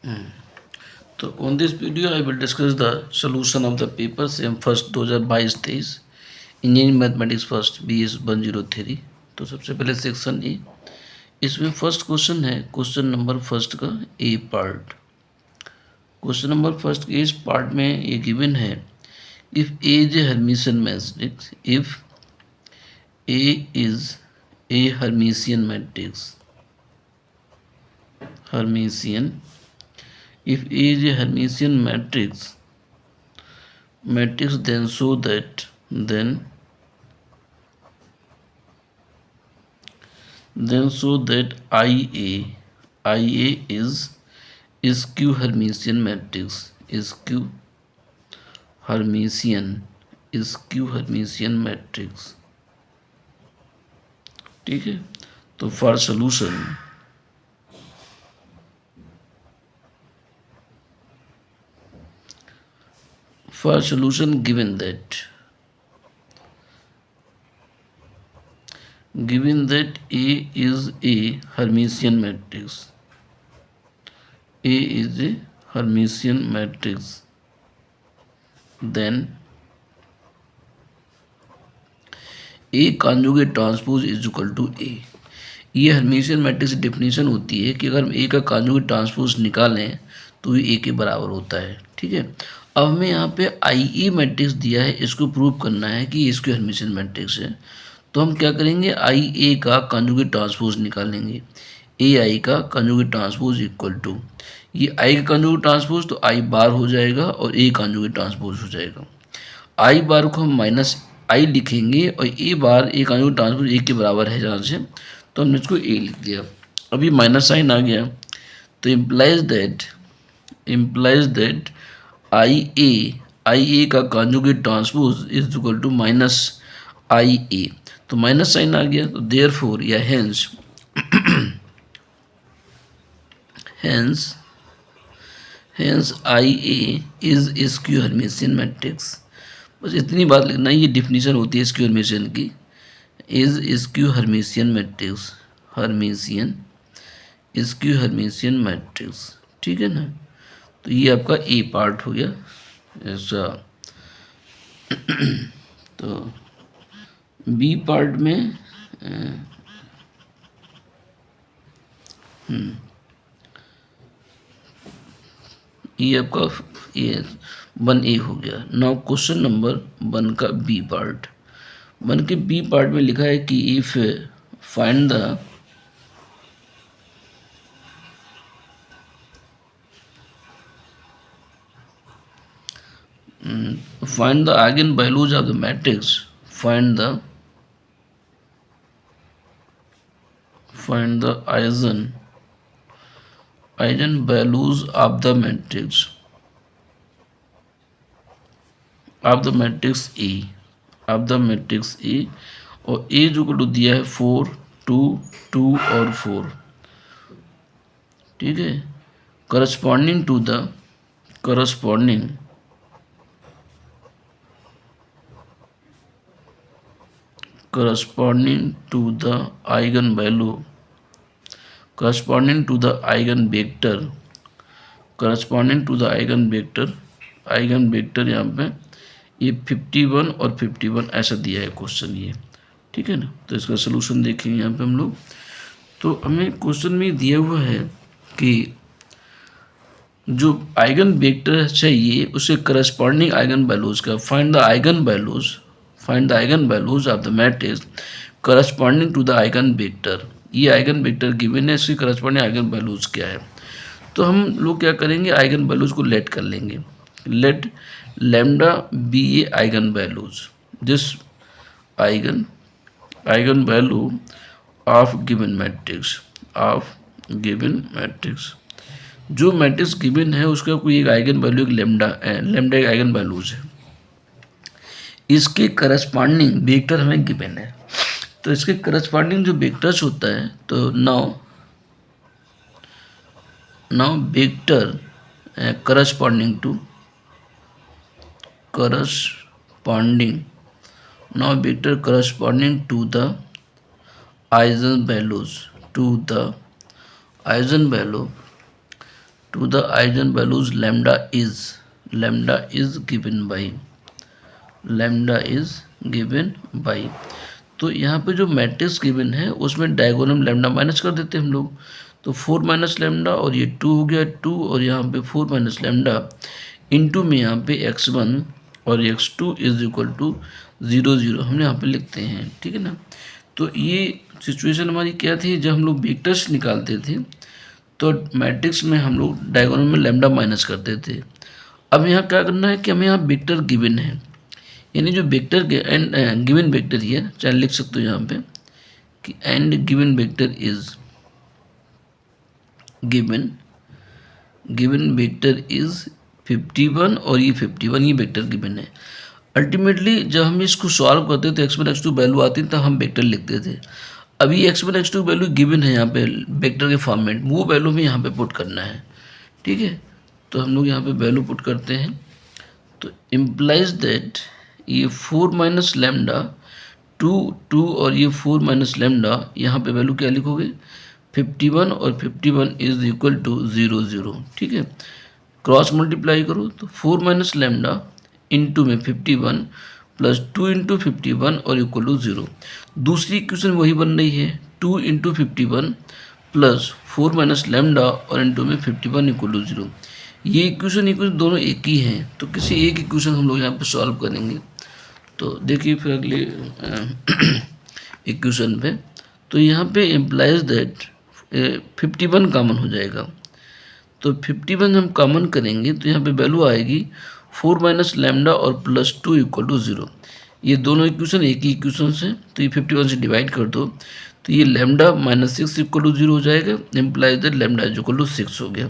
तो on this video I will discuss the solution of the paper same first 2022-23 engineering mathematics first BS 103। तो सबसे पहले section A, इसमें first question है question number first का ए part. Question number first के इस part में ये गिवन है if A is a Hermitian matrix, if A is a Hermitian matrix, Hermitian, if A is a Hermitian matrix then show that IA is Q Hermitian matrix, is Q Hermitian matrix। ठीक है, तो for solution given that A is a Hermitian matrix, A is a Hermitian matrix, then A conjugate transpose is equal to A। ये Hermitian matrix की definition होती है कि अगर हम ए का कॉन्जुगेट ट्रांसपोज निकालें तो ये ए के बराबर होता है। ठीक है, अब हमें यहाँ पे आई ई मैट्रिक्स दिया है, इसको प्रूव करना है कि इसकी हर्मिशियन मैट्रिक्स है। तो हम क्या करेंगे, आई ए का कॉन्जुगेट ट्रांसपोज निकालेंगे। ए आई का कॉन्जुगेट ट्रांसपोज इक्वल टू ये आई का कॉन्जुगेट ट्रांसपोज तो आई बार हो जाएगा और ए कॉन्जुगेट ट्रांसपोज हो जाएगा। आई बार को हम माइनस आई लिखेंगे और ए बार ए कॉन्जुगेट ट्रांसपोज ए के बराबर है जहाँ से, तो हमने इसको ए लिख दिया। अभी माइनस साइन आ गया तो इम्प्लाइज दैट आई ए का conjugate transpose is equal to minus I A. तो माइनस साइन आ गया तो देयरफॉर या hence I A is skew Hermitian matrix. बस इतनी बात लिखना, ये डिफिनीशन होती है स्क्यू हर्मिशियन की, is skew Hermitian matrix, skew Hermitian matrix. ठीक है ना, तो ये आपका ए पार्ट हो गया ऐसा। तो बी पार्ट में ये आपका ये 1A हो गया। नाउ क्वेश्चन नंबर 1 का बी पार्ट। 1 के बी पार्ट में लिखा है कि if find the eigen values of the matrix, find the eigen values of the matrix A, और A जो को दिया है 4 2 2 और 4। ठीक है, corresponding to the eigen value, corresponding to the eigen vector यहाँ पे ये 51 और 51 ऐसा दिया है क्वेश्चन ये। ठीक है ना, तो इसका सलूशन देखेंगे यहाँ पे हम लोग। तो हमें क्वेश्चन में दिया हुआ है कि जो आइगन वेक्टर चाहिए उसे करस्पॉन्डिंग आइगन वैल्यूज का find the eigen values of the matrix corresponding to the eigen vector. ये आइगन वेक्टर गिवन है, इसकी करस्पॉन्डिंग आइगन वैल्यूज क्या है। तो हम लोग क्या करेंगे, आइगन वैल्यूज को लेट कर लेंगे। Let lambda be a eigen values, this eigen value of given matrix, जो मैट्रिक्स गिवन है उसका कोई एक आइगन वैल्यू, एक लैम्डा एक आइगन वैल्यूज है। इसके करस्पॉन्डिंग वेक्टर हमें गिवन है, तो इसके करस्पॉन्डिंग जो वेक्टर्स होता है, तो now vector corresponding to the eigen values, to the eigen values lambda is given by। तो यहाँ पे जो मैट्रिक्स गिवन है उसमें डायगोनल लैम्डा माइनस कर देते हैं हम लोग, तो 4 माइनस लैम्डा और ये 2 हो गया 2 और यहाँ पे 4 माइनस लैम्डा इंटू में यहाँ पे x1 और x2 इज इक्वल टू 0 0 हम यहाँ पे लिखते हैं, ठीक है ना। तो ये सिचुएशन हमारी क्या थी, जब हम लोग वेक्टर्स निकालते थे तो मैट्रिक्स में हम लोग डायगोनल में लैम्डा माइनस करते थे। अब यहाँ क्या करना है कि हमें यहाँ वेक्टर गिवन है, यानी जो वेक्टर एंड गिवन वेक्टर ही है, चाहे लिख सकते हो यहाँ पे कि and given vector is given vector is 51 और ये 51 ये वेक्टर गिवन है। अल्टीमेटली जब हम इसको सॉल्व करते तो x1 x2 वैल्यू आती तब हम वेक्टर लिखते थे। अभी x1 x2 वैल्यू गिवन है यहाँ पे वेक्टर के फॉर्म में, वो वैल्यू में यहाँ पे पुट करना है, ठीक है। तो हम लोग यहाँ पे वैल्यू पुट करते हैं, तो इम्प्लाइज दैट ये 4 माइनस लैम्डा 2 और ये 4 माइनस लैम्डा यहाँ पे वैल्यू क्या लिखोगे 51 और 51 इज इक्वल टू 0 0, ठीक है। क्रॉस मल्टीप्लाई करो तो 4 माइनस लैम्डा इंटू में 51 प्लस 2 इंटू 51 और इक्वल टू 0। दूसरी इक्वेशन वही बन रही है 2 इंटू 51 प्लस 4 माइनस लैम्डा और इंटू में 51 इक्वल टू 0। ये इक्वेशन दोनों एक ही हैं, तो किसी एक इक्वेशन हम लोग यहाँ पे सॉल्व करेंगे। तो देखिए फिर अगले इक्वेशन पे, तो यहाँ पे इम्प्लाइज दैट 51 कॉमन हो जाएगा, तो 51 हम कॉमन करेंगे तो यहाँ पे वैल्यू आएगी 4 माइनस लैम्डा और प्लस 2 इक्वल टू 0। ये दोनों इक्वेशन एक ही इक्वेशन से, तो ये 51 से डिवाइड कर दो तो ये लैम्डा माइनस 6 इक्वल टू 0 हो जाएगा, implies that lambda is equal to 6 हो गया।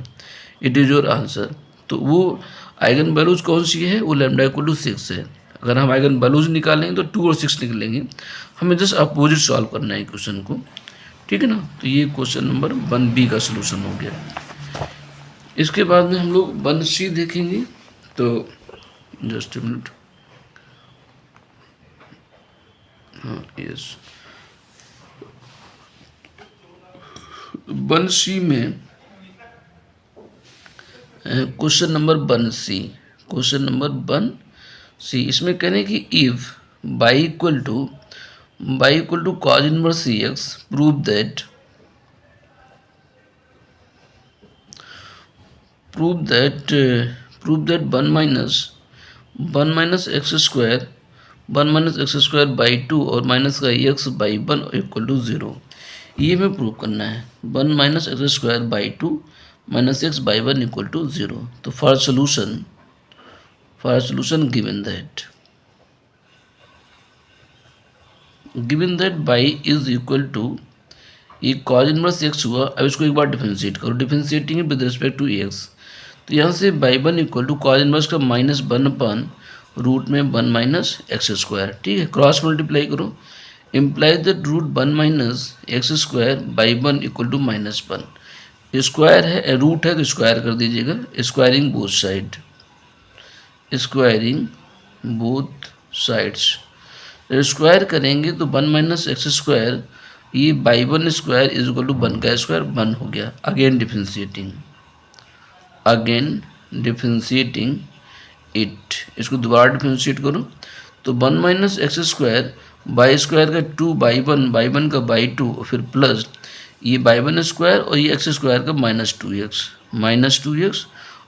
It is your answer. तो वो आइगन वैल्यूज कौन सी है, वो लैम्डा इक्वल टू 6 है। अगर हम आइगन वैल्यूज निकालेंगे तो 2 और 6 निकलेंगे, हमें जस्ट अपोजिट सॉल्व करना है इक्वेशन को, ठीक है ना। तो ये क्वेश्चन नंबर 1B का सोल्यूशन हो गया। इसके बाद में हम लोग 1C देखेंगे, तो जस्ट ए मिनट, हाँ यस 1C में क्वेश्चन नंबर 1C इसमें कहने कि if by equal to cos inverse CX prove that 1 minus x square by 2 और माइनस का एक्स बाई 1 इक्वल टू 0। ये हमें प्रूव करना है, 1 minus x square by 2 minus x y 1 equal to 0। तो for solution given that y is equal to ये cos inverse x हुआ। अब इसको एक बार डिफरेंशिएट करो, differentiating with respect to x, तो यहाँ से y 1 equal to cos inverse का माइनस 1 अपन रूट में 1 माइनस एक्स स्क्वायर, ठीक है। क्रॉस मल्टीप्लाई करो, implies that root 1 minus x square y 1 equal to minus 1। Square है, रूट है तो स्क्वायर कर दीजिएगा, स्क्वायरिंग बोथ साइड्स। स्क्वायर करेंगे तो 1 माइनस एक्स स्क्वायर ये y 1 square is equal to 1 का स्क्वायर 1 हो गया। अगेन डिफरेंशिएटिंग इट, इसको दोबारा डिफरेंशिएट करो तो 1 minus x square by square का 2 बाई 1 का बाई 2 फिर प्लस ये बाई 1 स्क्वायर और ये एक्स स्क्वायर का माइनस 2x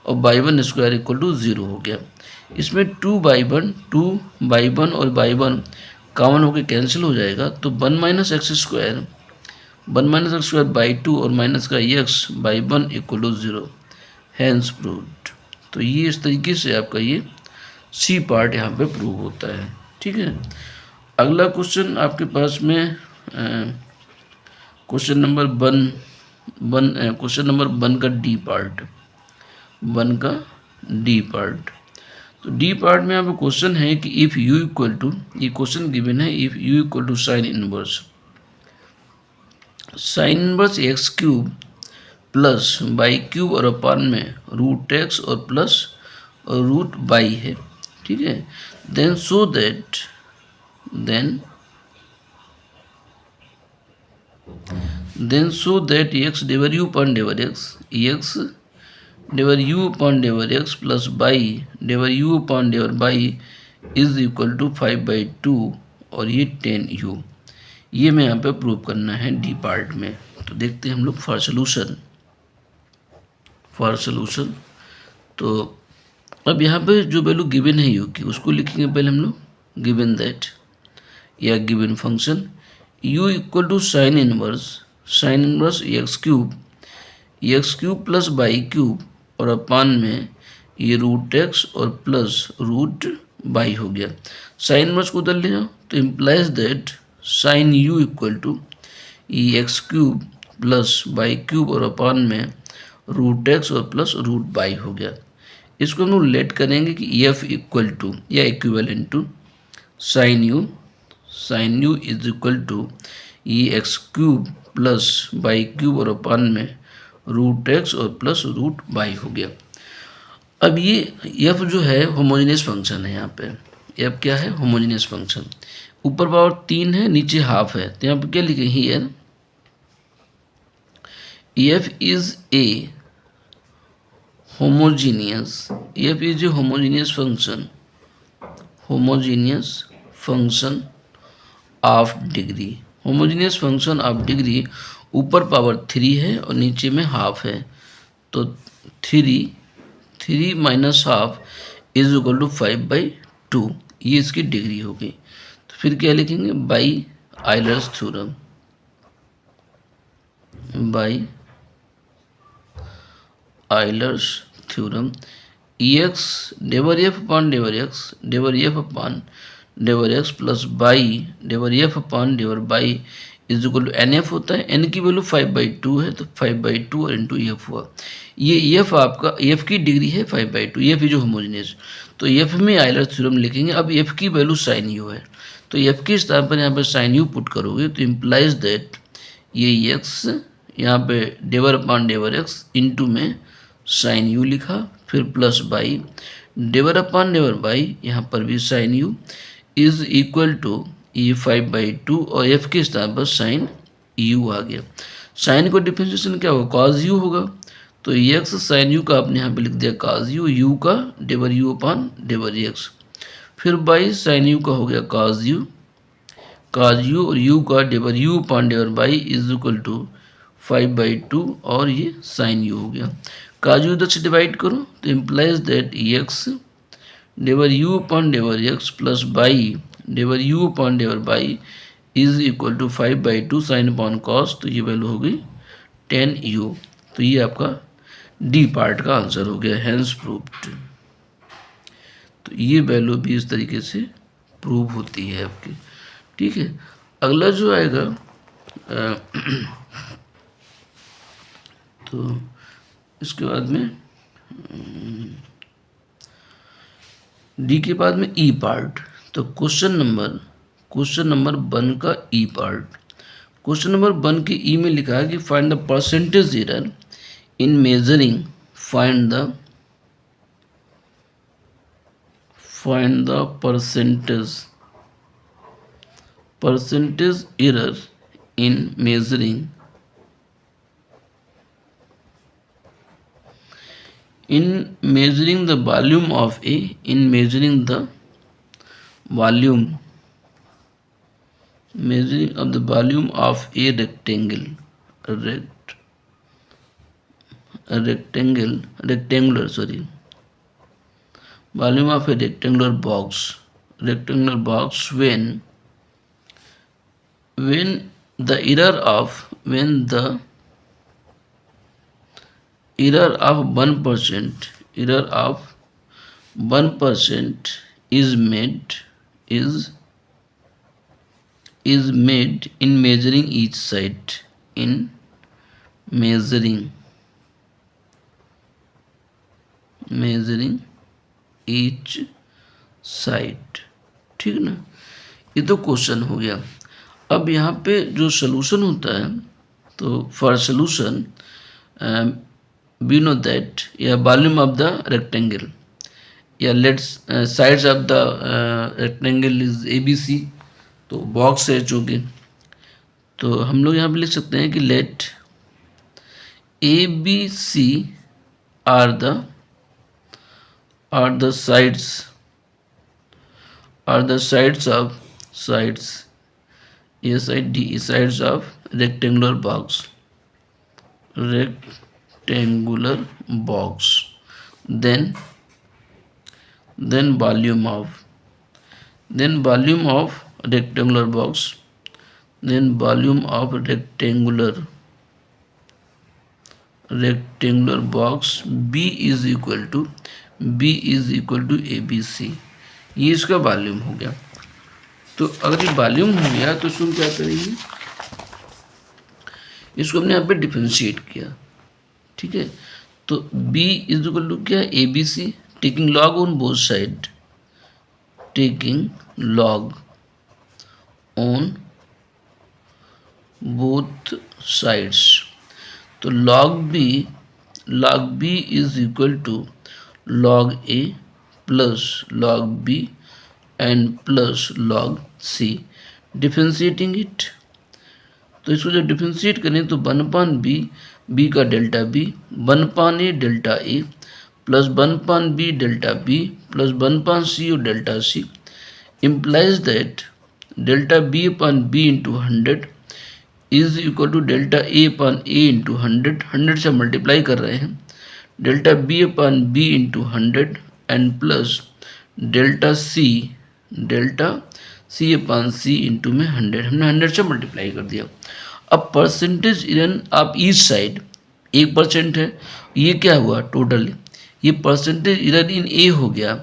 और बाई 1 स्क्वायर इक्वल टू 0 हो गया। इसमें 2 बाई 1 और बाई 1 कॉमन होकर कैंसिल हो जाएगा, तो 1 माइनस एक्स स्क्वायर बाई 2 और माइनस का x y 1 equal to 0, hence proved. तो ये इस तरीके से आपका ये सी पार्ट यहाँ पे प्रूव होता है, ठीक है। अगला क्वेश्चन आपके पास में क्वेश्चन नंबर 1 का डी पार्ट। तो डी पार्ट में यहाँ पे क्वेश्चन है कि इफ़ यू इक्वल टू, ये क्वेश्चन गिवन है, if U equal to sine inverse X cube plus Y cube और अपान में रूट एक्स और प्लस और रूट बाई है, ठीक है। Then so that X divide U upon divide X del u upon del x plus by del u upon डेवर Y is equal to 5/2 और ये 10u। ये मैं यहाँ पे प्रूव करना है डी पार्ट में। तो देखते हैं हम लोग फॉर सोल्यूशन। तो अब यहाँ पे जो वैल्यू गिवन है u की उसको लिखेंगे पहले हम लोग। गिवन दैट या given function u equal to sine inverse X cube plus Y cube और अपान में ये रूट एक्स और प्लस रूट बाई हो गया। साइन इनवर्स को उधर ले जाओ तो implies that sine u equal to ये X cube plus Y cube और अपान में रूट एक्स और प्लस रूट बाई हो गया। इसको हम लोग लेट करेंगे कि एफ इक्वल टू या equivalent to sine you is equal to ये X cube plus Y cube और अपान में रूट एक्स और प्लस रूट बाई हो गया। अब ये एफ जो है होमोजेनियस फंक्शन है। यहाँ पे एफ क्या है? Homogeneous function. ऊपर पावर 3 है, नीचे हाफ है, तो यहाँ पे क्या लिखे here F is a homogeneous. F is a homogeneous function of degree. Homogeneous function of degree ऊपर पावर 3 है और नीचे में हाफ है, तो 3 minus half is equal to 5/2। ये इसकी डिग्री हो गई। तो फिर क्या लिखेंगे? By Euler's theorem X del F upon डेवर X plus by del F upon डेवर Y is equal to N F होता है। एन की वैल्यू 5/2 है, तो 5/2 और इंटू एफ हुआ। ये एफ आपका एफ की डिग्री है 5/2। एफ जो होमोजेनियस, तो एफ में आयलर थ्योरम लिखेंगे। अब एफ की वैल्यू साइन यू है, तो एफ के स्थान पर यहाँ पर साइन यू पुट करोगे तो इम्प्लाइज दैट ये एक्स यहाँ पे डेवर अपॉन डेवर एक्स इंटू में साइन यू लिखा, फिर प्लस बाई डेवर अपॉन डेवर बाई यहाँ पर भी sine you is equal to ये 5/2 और एफ के स्थान पर साइन यू आ गया। साइन को डिफरेंशिएशन क्या होगा? कॉज यू होगा, तो एक्स साइन यू का आपने यहाँ पे लिख दिया कॉज यू का डेवर यू अपॉन डेवर एक्स, फिर बाई साइन यू का हो गया कॉज यू और यू का del U upon डेवर Y is equal to 5/2 और ये साइन यू हो गया। कॉज यू इधर से डिवाइड करो तो implies that X del U upon डेवर X plus by del U upon डेवर Y is equal to 5/2 sine upon cos, तो ये वैल्यू हो गई 10u। तो ये आपका डी पार्ट का आंसर हो गया, हैंस प्रूव्ड। तो ये वैल्यू भी इस तरीके से प्रूव होती है आपकी। ठीक है, अगला जो आएगा तो इसके बाद में डी के बाद में ई पार्ट। तो क्वेश्चन नंबर 1 का ई पार्ट। क्वेश्चन नंबर 1 के ई में लिखा है कि find the percentage error in measuring find the percentage error in measuring the volume of a measuring the volume of a volume of a rectangular box when the error of 1% is made in measuring each side each side। ठीक ना, ये तो question हो गया। अब यहाँ पे जो सोल्यूशन होता है, तो for solution we know that या वॉल्यूम ऑफ द रेक्टेंगल या let's sides of the rectangle is ABC, तो बॉक्स है चूँकि, तो हम लोग यहाँ पे लिख सकते हैं कि late ABC are the sides sides sides of rectangular box. Rectangular box. Then volume of rectangular box. Then volume of rectangular box B is equal to ABC. ये इसका वॉल्यूम हो गया. तो अगर ये वॉल्यूम हो गया तो इसको क्या करेंगे, इसको हमने यहाँ पे डिफरेंशिएट किया. ठीक है, तो B इज इक्वल टू क्या, ABC, taking log on both side, taking log on both sides. तो log B is equal to log A plus log B and plus log C. Differentiating it, तो इसको जब differentiate करें तो 1/B, B का delta B, 1/A delta A plus 1/B delta B plus 1/C और delta C implies that delta B/B into 100 is equal to delta A/A into 100 से multiply कर रहे हैं, delta B/B into 100 and plus delta C/C into में 100, हमने 100 से multiply कर दिया. अब परसेंटेज इरन आप ईच साइड 1% है, ये क्या हुआ टोटल, ये परसेंटेज इरर इन ए हो गया.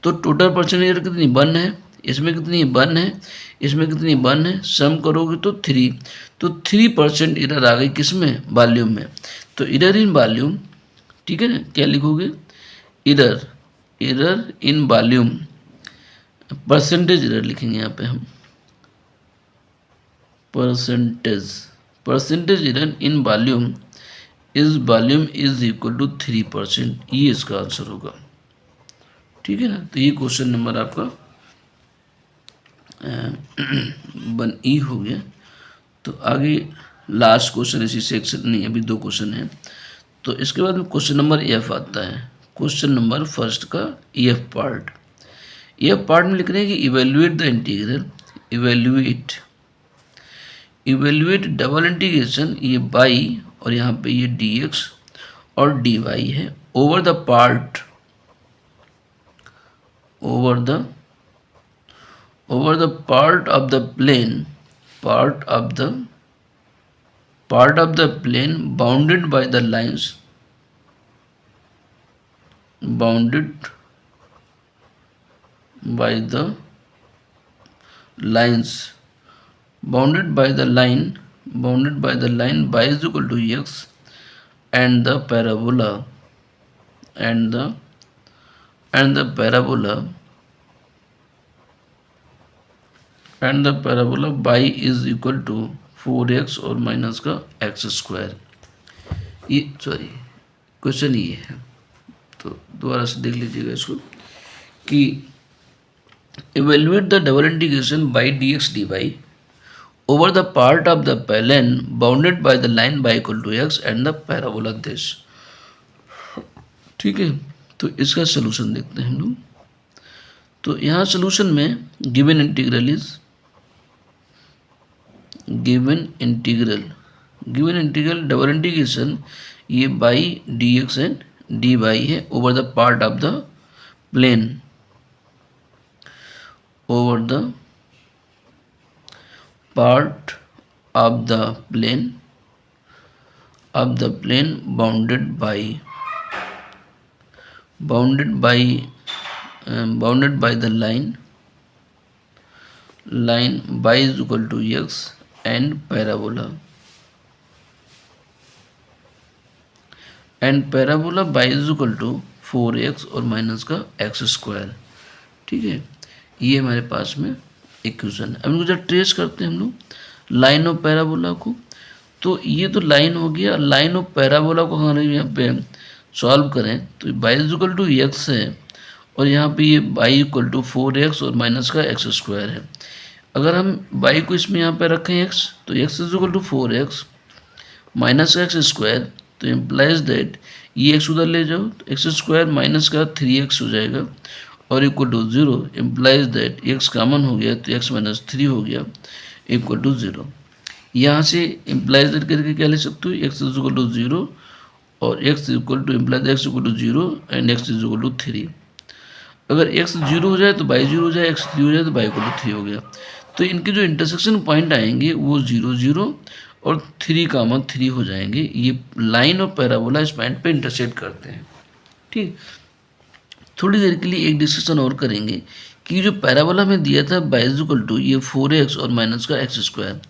तो टोटल परसेंटेज इरर कितनी 1 है, इसमें कितनी 1 है, इसमें कितनी 1 है, सम करोगे तो 3. तो 3% इरर आ गई किसमें, वॉल्यूम में. तो इरर इन वॉल्यूम, ठीक है ना, क्या लिखोगे, error in volume, percentage error लिखेंगे यहाँ पे हम, percentage error in volume is equal to 3%. ये इसका आंसर होगा. ठीक है ना, तो ये क्वेश्चन नंबर आपका 1E हो गया. तो आगे लास्ट क्वेश्चन इसी सेक्शन, नहीं अभी 2 क्वेश्चन हैं. तो इसके बाद में क्वेश्चन नंबर F आता है. क्वेश्चन नंबर फर्स्ट का F पार्ट में लिख रहे हैं कि evaluate the integral, evaluate double integration, ये बाई और यहाँ पे ये dx और dy है, over the part of the plane bounded by the lines, bounded by the line y is equal to x and the parabola y is equal to 4x और minus का x². ये sorry question ये है, तो दोबारा से देख लीजिएगा इसको कि evaluate the double integration by dx dy over the part of the plane bounded by the line y equal to x and the parabola this. ठीक है, तो इसका सलूशन देखते हैं हम लोग. तो यहाँ सलूशन में गिवन इंटीग्रल डबल इंटीग्रेशन ये बाई dx एंड dy है over the part of the plane, bounded by the line y is equal to x and parabola y is equal to 4x और minus का x². ठीक है, ये हमारे पास में equation है. अब इनको जब ट्रेस करते हैं हम लोग लाइन ऑफ पैराबोला को, तो ये तो लाइन हो गया. लाइन ऑफ पैराबोला को हमारे यहाँ पे सॉल्व करें तो y is equal to x है और यहाँ पे ये y इक्वल टू 4x और माइनस का x² है. अगर हम y को इसमें यहाँ पे रखें x, तो x is equal to 4x minus x², तो इम्प्लाइज दैट ये एक्स उधर ले जाओ तो एक्स स्क्वायर माइनस का 3x हो जाएगा और equal to 0 implies that x common हो गया तो x माइनस 3 हो गया इक्वल टू 0। यहाँ से इम्प्लाइज दैट करके क्या ले सकते हो, एक्स इज इक्वल टू 0 और x equal to implies x equal to 0 and x is equal to 3। अगर x 0 हो जाए तो y 0 हो जाए, x 3 हो जाए तो y इक्वल टू 3 हो गया। तो इनके जो इंटरसेक्शन पॉइंट आएंगे वो 0 0 और 3 कामा 3 हो जाएंगे। ये लाइन और पैराबोला इस पॉइंट पे इंटरसेक्ट करते हैं। ठीक, थोड़ी देर के लिए एक डिस्कशन और करेंगे कि जो पैराबोला में दिया था y इज इक्वल टू ये 4x और माइनस का एक्स स्क्वायर,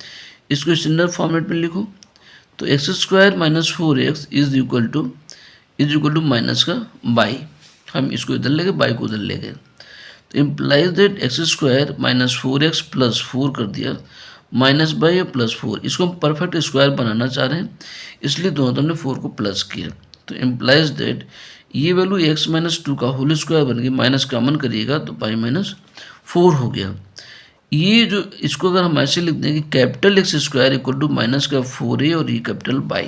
इसको स्टैंडर्ड फॉर्मेट में लिखो तो x square minus 4x is equal to minus का y। हम इसको इधर ले गए, y को उधर ले गए तो implies that x square minus 4x plus 4 कर दिया माइनस बाई और प्लस 4। इसको हम परफेक्ट स्क्वायर बनाना चाह रहे हैं इसलिए दोनों हमने 4 को प्लस किया तो इम्प्लाइज दैट ये वैल्यू x माइनस 2 का होल स्क्वायर बन गई, माइनस कॉमन करिएगा तो पाई माइनस 4 हो गया। ये जो इसको अगर हम ऐसे लिख दें कि capital x square equal to minus का 4a और ये कैपिटल y,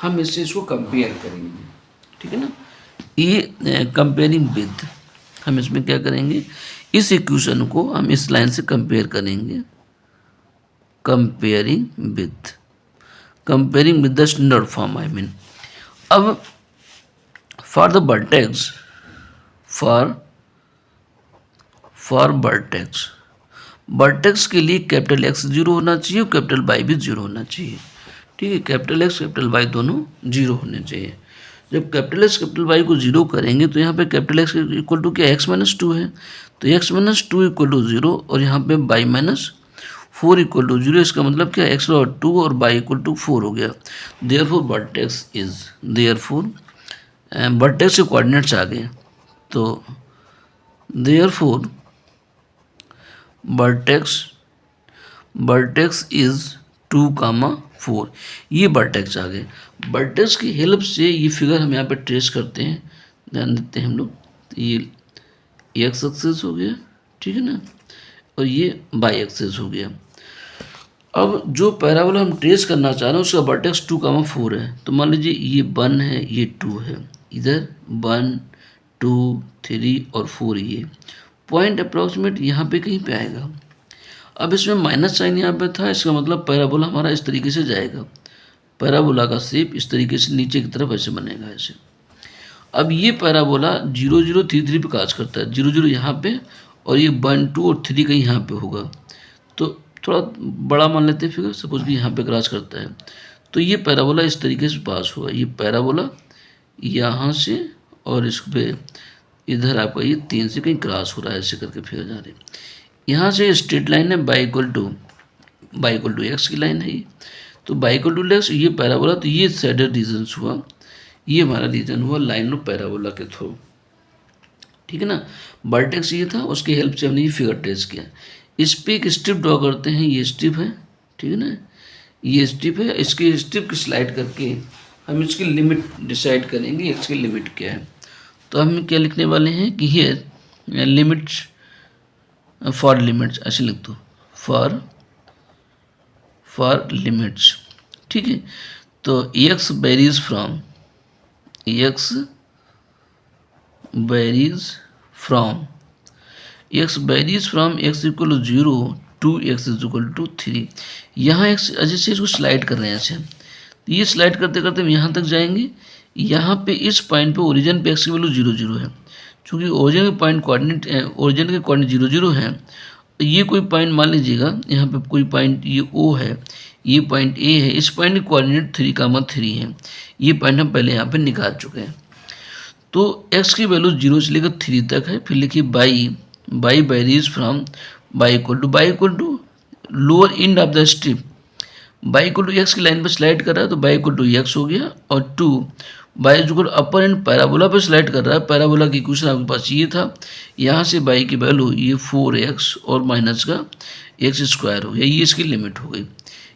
हम इससे इसको कंपेयर करेंगे। ठीक है ना, ये कंपेयरिंग विद, हम इसमें क्या करेंगे, इस इक्वेशन को हम इस लाइन से कंपेयर करेंगे, comparing with the standard form I mean. अब for the vertex for vertex के लिए कैपिटल एक्स 0 होना चाहिए और कैपिटल वाई भी 0 होना चाहिए। ठीक है, कैपिटल एक्स कैपिटल वाई दोनों 0 होने चाहिए। जब कैपिटल एक्स कैपिटल वाई को 0 करेंगे तो यहाँ पे कैपिटल एक्स इक्वल टू क्या, एक्स माइनस 2 है तो एक्स माइनस 2 इक्वल टू 0 और यहाँ पे वाई माइनस 4 इक्वल टू 0। इसका मतलब क्या, एक्स और 2 और वाई इक्वल टू 4 हो गया। देयरफॉर वर्टेक्स के कोऑर्डिनेट्स आ गए तो देयरफॉर वर्टेक्स इज 2, 4, ये वर्टेक्स आ गए। वर्टेक्स की हेल्प से ये फिगर हम यहाँ पे ट्रेस करते हैं, ध्यान देते हैं हम लोग, तो ये एक्स एक्सेस हो गया, ठीक है ना, और ये वाई एक्सेस हो गया। अब जो पैराबोला हम ट्रेस करना चाह रहे हैं उसका वर्टेक्स 2, 4 है तो मान लीजिए ये 1 है ये 2 है, इधर 1 2 3 और 4, ये पॉइंट अप्रॉक्सीमेट यहाँ पे कहीं पे आएगा। अब इसमें माइनस साइन यहाँ पे था, इसका मतलब पैराबोला हमारा इस तरीके से जाएगा, पैराबोला का शेप इस तरीके से नीचे की तरफ ऐसे बनेगा ऐसे। अब ये पैराबोला 0 0 3 3 पे काज करता है, 0 0 यहाँ पे और ये 1 2 और 3 कहीं यहाँ पे होगा, तो थोड़ा बड़ा मान लेते हैं फिगर, सपोज कि यहाँ पे क्रॉस करता है तो ये पैराबोला इस तरीके से पास होगा। ये पैराबोला यहाँ से और इस पे इधर आपका ये 3 से कहीं क्रॉस हो रहा है, ऐसे करके फिगर जा रहे हैं। यहाँ से स्ट्रेट लाइन है y इक्वल टू एक्स की लाइन है ये, तो y इक्वल टू एक्स ये पैराबोला, तो ये सैडर रीजन हुआ, ये हमारा रीजन हुआ लाइन ऑफ पैराबोला के थ्रू। ठीक है ना, वर्टेक्स ये था, उसकी हेल्प से हमने ये फिगर ट्रेस किया। इस पर एक स्ट्रिप ड्रॉ करते हैं, ये स्ट्रिप है, ठीक है ना, ये स्ट्रिप है, इसके स्ट्रिप की स्लाइड करके हम इसकी लिमिट डिसाइड करेंगे, इसकी लिमिट क्या है। तो हम क्या लिखने वाले हैं कि हियर लिमिट्स, फॉर लिमिट्स ऐसे लिख दो, फॉर लिमिट्स, ठीक है। तो x varies from x equal to 0 to x is equal to 3। यहाँ x जैसे इसको स्लाइड कर रहे हैं ऐसे, तो ये स्लाइड करते करते हम यहाँ तक जाएंगे। यहाँ पे इस पॉइंट पे ओरिजिन पे x की वैल्यू 0 0 है, चूँकि ओरिजिन के पॉइंट कोऑर्डिनेट 0 0 है, तो ये कोई पॉइंट मान लीजिएगा, यहाँ पे कोई पॉइंट ये O है, ये पॉइंट A है, इस पॉइंट की कोऑर्डिनेट 3, है। ये पॉइंट हम पहले यहाँ पे निकाल चुके हैं। तो x की वैल्यू 0 से लेकर 3 तक है। फिर लिखिए y varies from y equal to lower end of the strip, y equal to x की लाइन पर स्लाइड कर रहा है तो y इक्वल टू एक्स हो गया, और 2 y equal upper and parabola पर स्लाइड कर रहा है। पैराबोला की इक्वेशन आपके पास ये था, यहाँ से y की वैल्यू ये 4x और माइनस का एक्स स्क्वायर हो गया, ये इसकी लिमिट हो गई।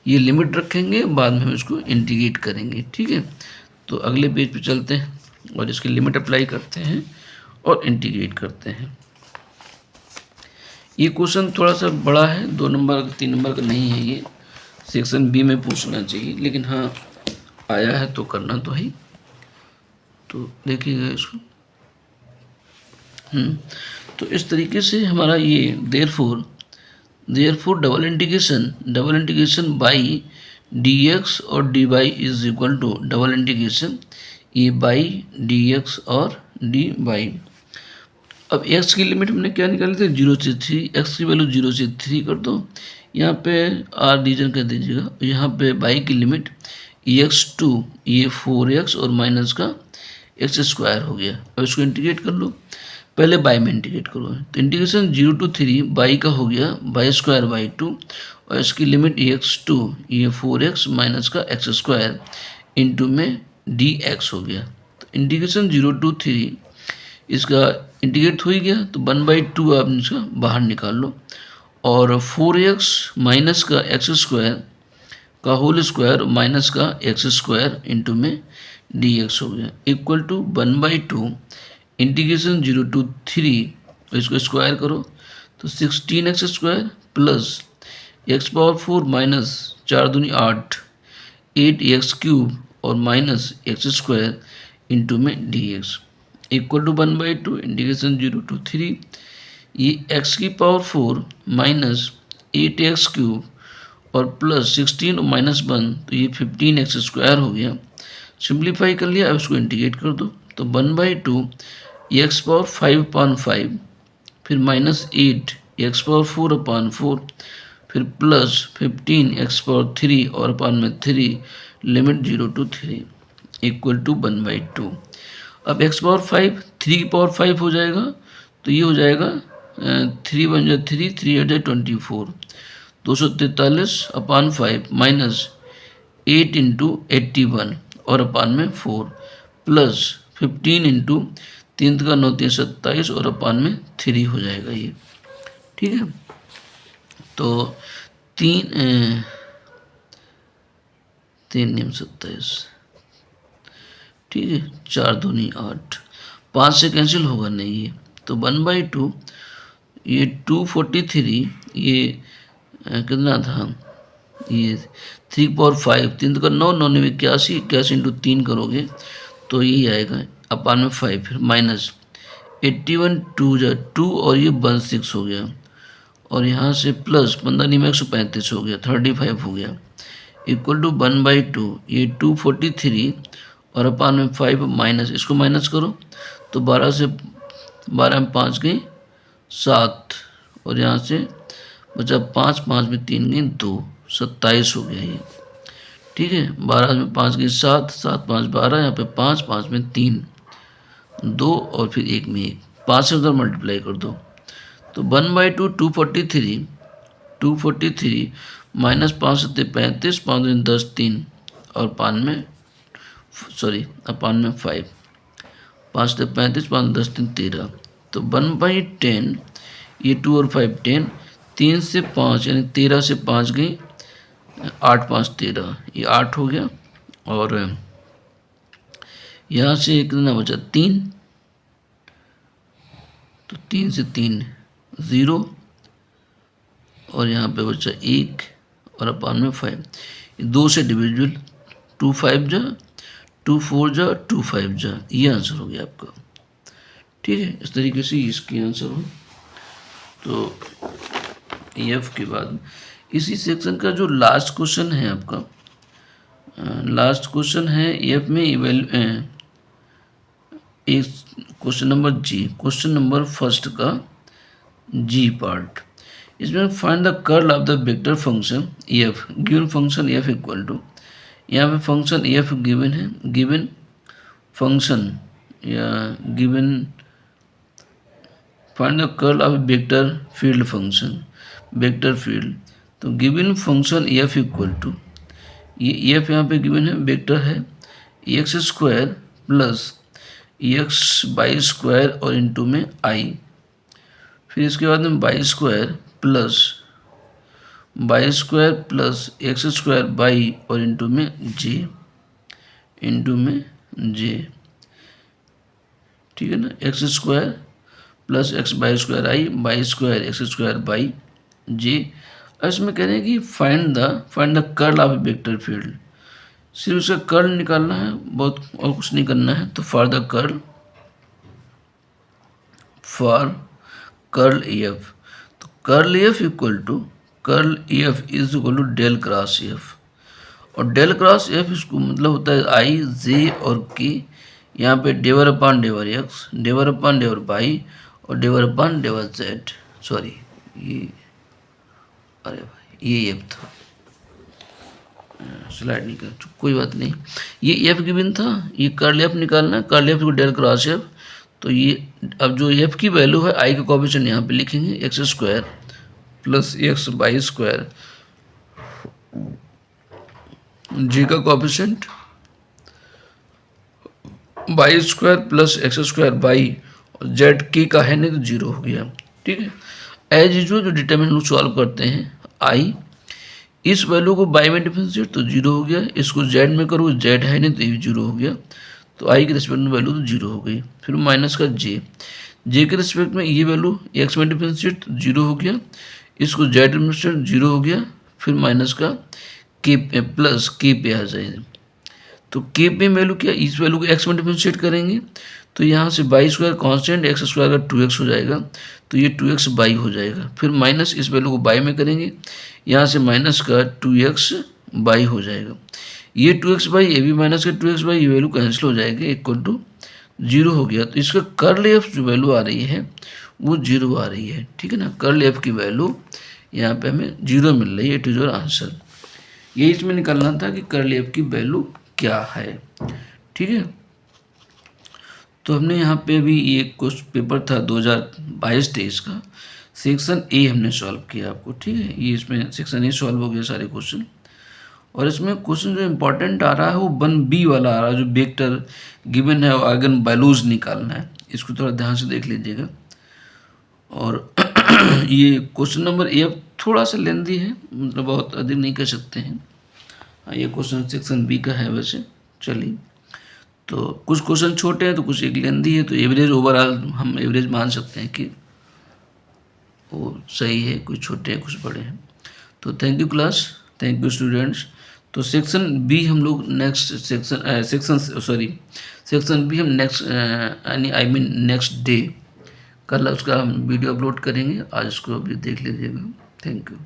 ये लिमिट रखेंगे, बाद में हम इसको इंटीग्रेट करेंगे, ठीक है। तो अगले पेज पे चलते हैं और इसकी लिमिट अप्लाई करते हैं और इंटीग्रेट करते हैं। ये क्वेश्चन थोड़ा सा बड़ा है, 2 नंबर 3 नंबर का नहीं है, ये सेक्शन बी में पूछना चाहिए, लेकिन हाँ आया है तो करना तो है। तो देखिएगा इसको। तो इस तरीके से हमारा ये therefore double integration by D X और D Y is equal to double integration A by D X और डी वाई। अब x की लिमिट हमने क्या निकाली थी, 0 से 3, x की वैल्यू 0 से 3 कर दो, यहाँ पे r डिवीजन कर दीजिएगा, यहाँ पे y की लिमिट x2 ये 4x और माइनस का एक्स स्क्वायर हो गया। अब इसको इंटीग्रेट कर लो, पहले बाई में इंटीग्रेट करो, तो इंटीग्रेशन 0 to 3 बाई का हो गया बाई स्क्वायर बाई 2 और इसकी लिमिट x2 ये 4x माइनस का एक्स स्क्वायर इंटू में dx हो गया। तो इंटीग्रेशन 0 to 3 इसका इंटीग्रेट हो ही गया, तो 1/2 आप इसका बाहर निकाल लो और 4x माइनस का एक्स स्क्वायर का होल स्क्वायर माइनस का एक्स स्क्वायर इंटू में dx हो गया इक्वल टू 1/2 इंटीग्रेशन 0 to 3 इसको स्क्वायर करो तो 16x square plus x power 4 minus 4 दूनी 8 8x क्यूब और माइनस एक्स स्क्वायर इंटू में dx equal to 1/2 integration 0 to 3 ये x की पावर 4 माइनस 8x क्यूब और प्लस 16 और माइनस 1 तो ये 15x स्क्वायर हो गया। सिंप्लीफाई कर लिया, अब इसको इंटीग्रेट कर दो तो 1/2 एक्स पावर 5/5 फिर माइनस 8 एक्स पावर 4/4 फिर प्लस 15 एक्स पावर 3 और अपान में 3 लिमिट 0 to 3 इक्वल टू 1/2। अब x पावर 5 3 की पावर 5 हो जाएगा तो ये हो जाएगा 3 1 जा 3 3 8 जा 24 243/5 माइनस 8 इंटू 81 और अपान में 4 प्लस 15 इंटू 3 का 9 3 27 और अपान में 3 हो जाएगा ये, ठीक है। तो 3 27, ठीक है, 4 दूनी 8, 5 से कैंसिल होगा नहीं ये, तो 1/2 ये 243 ये कितना था, ये 3/5 3 का 9 9 में 81 81 इंटू 3 करोगे तो यही आएगा अपान में 5 फिर माइनस 81 2 जा 2 और ये 16 हो गया और यहाँ से प्लस 15 में 135 हो गया 35 हो गया इक्वल टू 1/2 ये 243 और अपान में 5 माइनस इसको माइनस करो तो 12 से 12 में 5 गई 7 और यहाँ से बचा 5 5 में 3 गई 2 27 हो गया ये, ठीक है। 12 में 5 गई 7 7 5 12 यहाँ पे 5 5 में 3 2 और फिर 1 में 1 5 से उधर मल्टीप्लाई कर दो तो 1/2 243 माइनस 5 से 35 5 दिन 10 3 और अपान में 5 5 से 35 5 10 3 13 तो 1/10 ये 2 और 5 10 3 से 5 यानी 13 से 5 गई 8 5 13 ये 8 हो गया और यहाँ से कितना बचा 3 तो 3 से 3 0 और यहाँ पे बचा 1 और अपान में 5 2 से डिविजिबल 2 5 जा 2 4 जा 2 5 जा ये आंसर हो गया आपका, ठीक है। इस तरीके से इसकी आंसर हो। तो एफ के बाद इसी सेक्शन का जो लास्ट क्वेश्चन है आपका, लास्ट क्वेश्चन है एफ में एक question number G, question number first का जी पार्ट। इसमें find the curl of the vector function F, given function F equal to, यहाँ पे फंक्शन एफ गिवन है, गिवन फंक्शन या given find the curl of vector field function, vector field. तो given function F equal to, ये F यहाँ पे given है, vector है X square plus X Y square और इंटू में आई, फिर इसके बाद में Y square plus X square Y और इंटू में जे, ठीक है ना, X square plus X Y square I Y square X square Y J. अब इसमें कह रहे हैं कि find the curl of vector field, सिर्फ इसका कर्ल निकालना है, बहुत और कुछ नहीं करना है। तो फॉर कर्ल एफ, तो curl F equal to is equal to del cross F, और डेल क्रॉस एफ इसको मतलब होता है आई जे और के, यहाँ पे डेवर अपान डेवर एक्स, डेवर अपान डेवर वाई और डेवर अपान डेवर जेड। सॉरी ये, अरे भाई ये एफ था, स्लाइड नहीं कर, कोई बात नहीं, ये एफ गिवन था, ये कर्ल एफ निकालना है, कर्ल एफ को डेल क्रॉस एफ। तो ये अब जो एफ की वैल्यू है, आई का कोएफिशिएंट यहाँ पे लिखेंगे, X square plus X Y square, G का coefficient Y square plus X square Y, और जेड की का है नहीं तो जीरो हो गया। ठीक है, एज यूजुअल जो डिटर्मिनेंट सॉल्व करते हैं, आई इस वैल्यू को बाई में डिफरेंशिएट तो जीरो हो गया, इसको जेड में करो, जेड है नहीं तो ये भी जीरो हो गया, तो आई के रिस्पेक्ट में वैल्यू तो जीरो हो गई। फिर माइनस का जे के रिस्पेक्ट में ये वैल्यू एक्स में डिफरेंशिएट तो जीरो हो गया, इसको जेड में जीरो हो गया, फिर माइनस का के प्लस के पे आ जाएगा। तो के पे वैल्यू क्या, इस वैल्यू को एक्स में डिफरेंशिएट करेंगे तो यहाँ से by square constant, x square का 2x हो जाएगा, तो ये 2x बाई हो जाएगा। फिर माइनस इस वैल्यू को बाई में करेंगे, यहाँ से माइनस का 2x बाई हो जाएगा, ये 2x बाई, ये भी माइनस का 2x बाई, ये वैल्यू कैंसिल हो जाएगी, इक्वल टू जीरो हो गया। तो इसका कर्ल एफ जो वैल्यू आ रही है वो जीरो आ रही है। ठीक है ना, कर्ल एफ की वैल्यू यहाँ पे हमें जीरो मिल रही है, इट इज योर आंसर। ये इसमें निकालना था कि कर्ल एफ की वैल्यू क्या है। ठीक है, तो हमने यहाँ पे अभी ये क्वेश्चन पेपर था 2022-23 का, सेक्शन ए हमने सॉल्व किया आपको। ठीक है, ये इसमें सेक्शन ए सॉल्व हो गया सारे क्वेश्चन, और इसमें क्वेश्चन जो इम्पोर्टेंट आ रहा है वो 1B वाला आ रहा है, जो वेक्टर गिवन है और आइगन वैल्यूज निकालना है, इसको थोड़ा ध्यान से देख लीजिएगा। और ये क्वेश्चन नंबर ए थोड़ा सा लेंदी है, मतलब बहुत अधिक नहीं कर सकते हैं। ये क्वेश्चन सेक्शन बी का है वैसे। चलिए, तो कुछ क्वेश्चन छोटे हैं तो कुछ एक लेंदी है, तो एवरेज ओवरऑल हम एवरेज मान सकते हैं कि वो सही है, कुछ छोटे हैं कुछ बड़े हैं। तो thank you class, thank you students. तो सेक्शन बी हम लोग नेक्स्ट सेक्शन बी हम next I mean next day कल उसका हम वीडियो अपलोड करेंगे। आज इसको अभी देख लीजिएगा। Thank you.